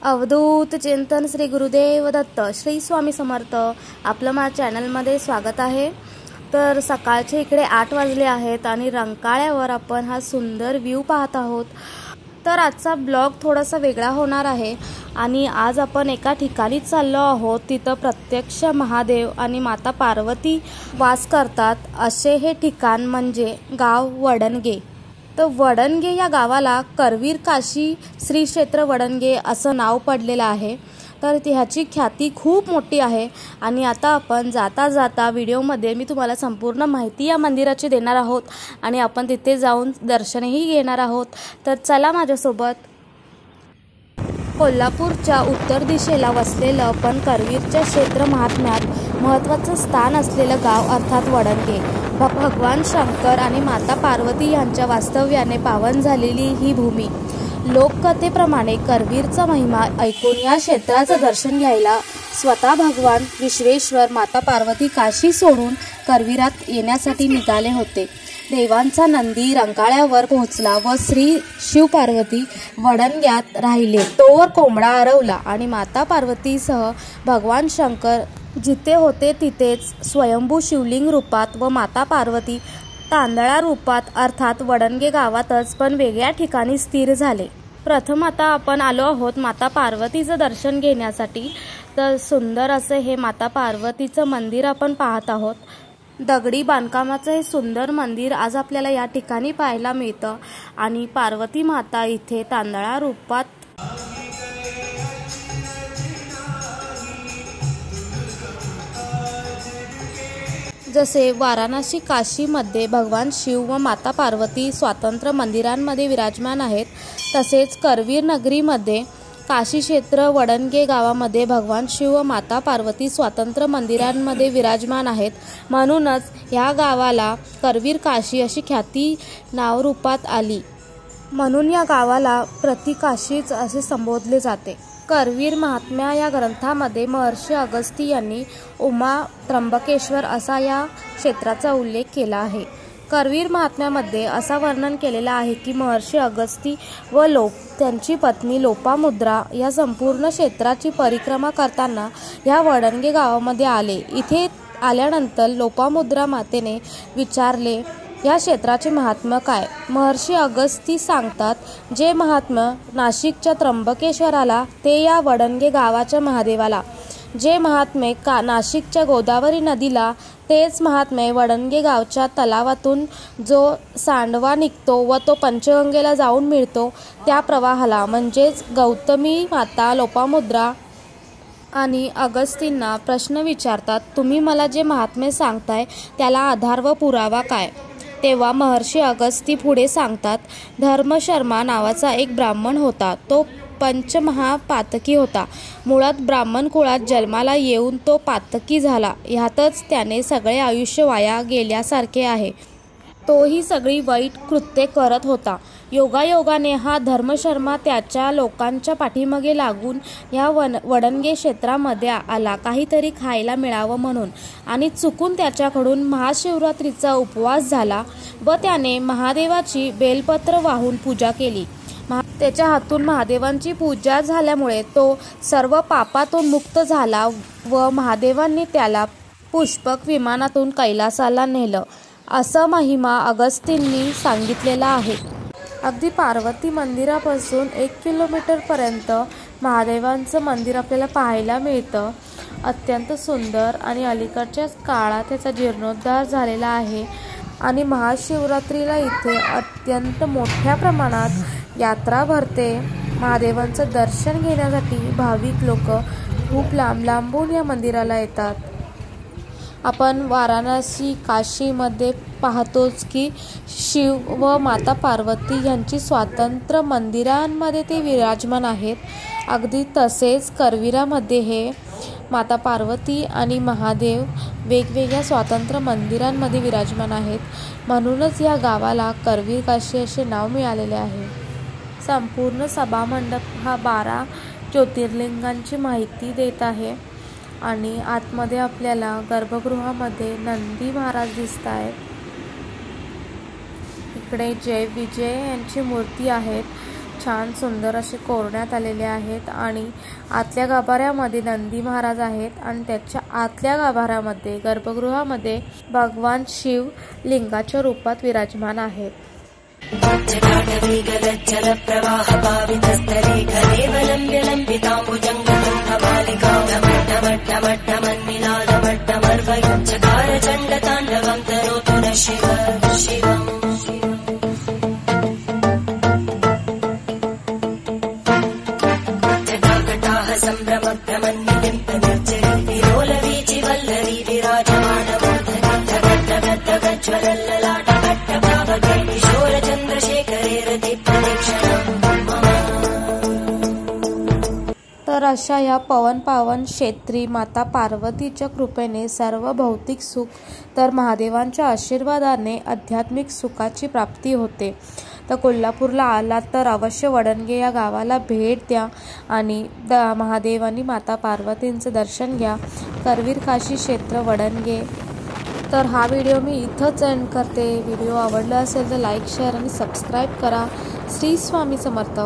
अवधूत चिंतन श्री गुरुदेव दत्त श्री स्वामी समर्थ। आपलं माझ्या चॅनलमध्ये स्वागत आहे। तर सकाळचे इकडे 8 वाजले आहेत आणि रंकाळ्यावर आपण हा सुंदर व्ह्यू पाहत आहोत। तर आजचा ब्लॉग थोडासा वेगळा होणार आहे आणि आज आपण एका ठिकाणी चाललो आहोत। तिथं प्रत्यक्ष महादेव आणि माता पार्वती वास करतात असे हे ठिकाण म्हणजे गाव वडणगे। तर वडणगे या गावाला करवीर काशी श्री क्षेत्र वडणगे असं नाव पडलेलं आहे। तर ह्याची ख्याती खूप मोठी आहे आणि आता आपण जाता जाता व्हिडिओमध्ये मी तुम्हाला संपूर्ण माहिती या मंदिराची देणार आहोत आणि आपण तिथे जाऊन दर्शनही घेणार आहोत। तर चला माझ्यासोबत। कोल्हापूरच्या उत्तर दिशेला वसलेलं पण करवीरच्या क्षेत्र महात्म्यात महत्त्वाचं स्थान असलेलं गाव अर्थात वडणगे। भगवान शंकर आणि माता पार्वती यांच्या वास्तव्याने पावन झालेली ही भूमी। लोककथेप्रमाणे करवीरचा महिमा ऐकून या क्षेत्राचं दर्शन घ्यायला स्वतः भगवान विश्वेश्वर माता पार्वती काशी सोडून करवीरात येण्यासाठी निघाले होते। देवांचा नंदी रंकाळ्यावर पोहोचला व श्री शिव पार्वती वडणग्यात राहिले तोवर कोंबडा आरवला आणि माता पार्वतीसह भगवान शंकर जिथे होते तिथेच स्वयंभू शिवलिंग रूपात व माता पार्वती तांदळा रूपात अर्थात वडणगे गावातच पण वेगळ्या ठिकाणी स्थिर झाले। प्रथम आता आपण आलो आहोत माता पार्वतीचं दर्शन घेण्यासाठी। तर सुंदर असं हे माता पार्वतीचं मंदिर आपण पाहत आहोत। दगडी बांधकामाचं हे सुंदर मंदिर आज आपल्याला या ठिकाणी पाहायला मिळतं आणि पार्वती माता इथे तांदळा रूपात जसे वाराणसी काशीमध्ये भगवान शिव व माता पार्वती स्वतंत्र मंदिरांमध्ये विराजमान आहेत, तसेच करवीर नगरीमध्ये काशी क्षेत्र वडणगे गावामध्ये भगवान शिव व माता पार्वती स्वतंत्र मंदिरांमध्ये विराजमान आहेत। म्हणूनच या गावाला करवीर काशी अशी ख्याती नावरूपात आली। म्हणून या गावाला प्रतिकाशीच असे संबोधले जाते। करवीर महात्म्या या ग्रंथामध्ये महर्षी अगस्ती यांनी उमा त्र्यंबकेश्वर असा या क्षेत्राचा उल्लेख केला आहे। करवीर महात्म्यामध्ये असा वर्णन केलेला आहे की महर्षी अगस्ती व त्यांची पत्नी लोपामुद्रा या संपूर्ण क्षेत्राची परिक्रमा करताना या वडणगे गावामध्ये आले। इथे आल्यानंतर लोपामुद्रा मातेने विचारले या क्षेत्राचे महात्म्य काय। महर्षी अगस्ती सांगतात, जे महात्म्य नाशिकच्या त्र्यंबकेश्वराला ते या वडणगे गावाच्या महादेवाला, जे महात्म्य नाशिकच्या गोदावरी नदीला तेच महात्म्य वडणगे गावच्या तलावातून जो सांडवा निघतो व तो पंचगंगेला जाऊन मिळतो त्या प्रवाहाला, म्हणजेच गौतमी माता लोपामुद्रा आणि अगस्तींना प्रश्न विचारतात, तुम्ही मला जे महात्म्य सांगताय त्याला आधार व पुरावा काय। तेव्हा महर्षी अगस्ती पुढे सांगतात, धर्मशर्मा नावाचा एक ब्राह्मण होता, तो पंचमहापातकी होता। मुळात ब्राह्मण कुळात जन्माला येऊन तो पातकी झाला, ह्यातच त्याने सगळे आयुष्य वाया गेल्यासारखे आहे। तोही सगळी वाईट कृत्ये करत होता। योगायोगाने हा धर्मशर्मा त्याच्या लोकांच्या पाठीमागे लागून या वडणगे क्षेत्रामध्ये आला काहीतरी खायला मिळावं म्हणून, आणि चुकून त्याच्याकडून महाशिवरात्रीचा उपवास झाला व त्याने महादेवाची बेलपत्र वाहून पूजा केली। त्याच्या हातून महादेवांची पूजा झाल्यामुळे तो सर्व पापातून मुक्त झाला व महादेवांनी त्याला पुष्पक विमानातून कैलासाला नेलं असं महिमा अगस्तींनी सांगितलेला आहे। अगदी पार्वती मंदिरापासून 1 किलोमीटरपर्यंत महादेवांचं मंदिर आपल्याला पाहायला मिळतं। अत्यंत सुंदर आणि अलीकडच्या काळात त्याचा जीर्णोद्धार झालेला आहे आणि महाशिवरात्रीला इथे अत्यंत मोठ्या प्रमाणात यात्रा भरते। महादेवांचं दर्शन घेण्यासाठी भाविक लोक खूप लांब लांबून या मंदिराला येतात। आपण वाराणसी काशीमध्ये पाहतोच की शिव व माता पार्वती यांची स्वतंत्र मंदिरांमध्ये ते विराजमान आहेत। अगदी तसेच करवीरामध्ये हे माता पार्वती आणि महादेव वेगवेगळ्या स्वतंत्र मंदिरांमध्ये विराजमान आहेत। म्हणूनच या गावाला करवीर काशी असे नाव मिळालेले आहे। संपूर्ण सभामंडप हा 12 ज्योतिर्लिंगांची माहिती देत आहे आणि आतमध्ये आपल्याला गर्भगृहामध्ये नंदी महाराज दिसत आहेत। इकडे जय विजय यांची मूर्ती आहेत छान सुंदर असे कोरण्यात आलेले आहेत आणि आतल्या गाभाऱ्यामध्ये नंदी महाराज आहेत आणि त्याच्या आतल्या गाभाऱ्यामध्ये गर्भगृहामध्ये भगवान शिव लिंगाच्या रूपात विराजमान आहेत। तर अशा या पवन पावन क्षेत्री माता पार्वतीच्या कृपेने सर्व भौतिक सुख तर महादेवांच्या आशीर्वादाने आध्यात्मिक सुखाची प्राप्ती होते। तर कोल्हापूरला आलात तर अवश्य वडणगे या गावाला भेट द्या आणि महादेव आणि माता पार्वतींचे दर्शन घ्या। करवीर काशी क्षेत्र वडणगे। तर हा व्हिडिओ मी इथंच एंड करते। व्हिडिओ आवडला असेल तर लाईक शेअर आणि सबस्क्राईब करा। श्री स्वामी समर्थ।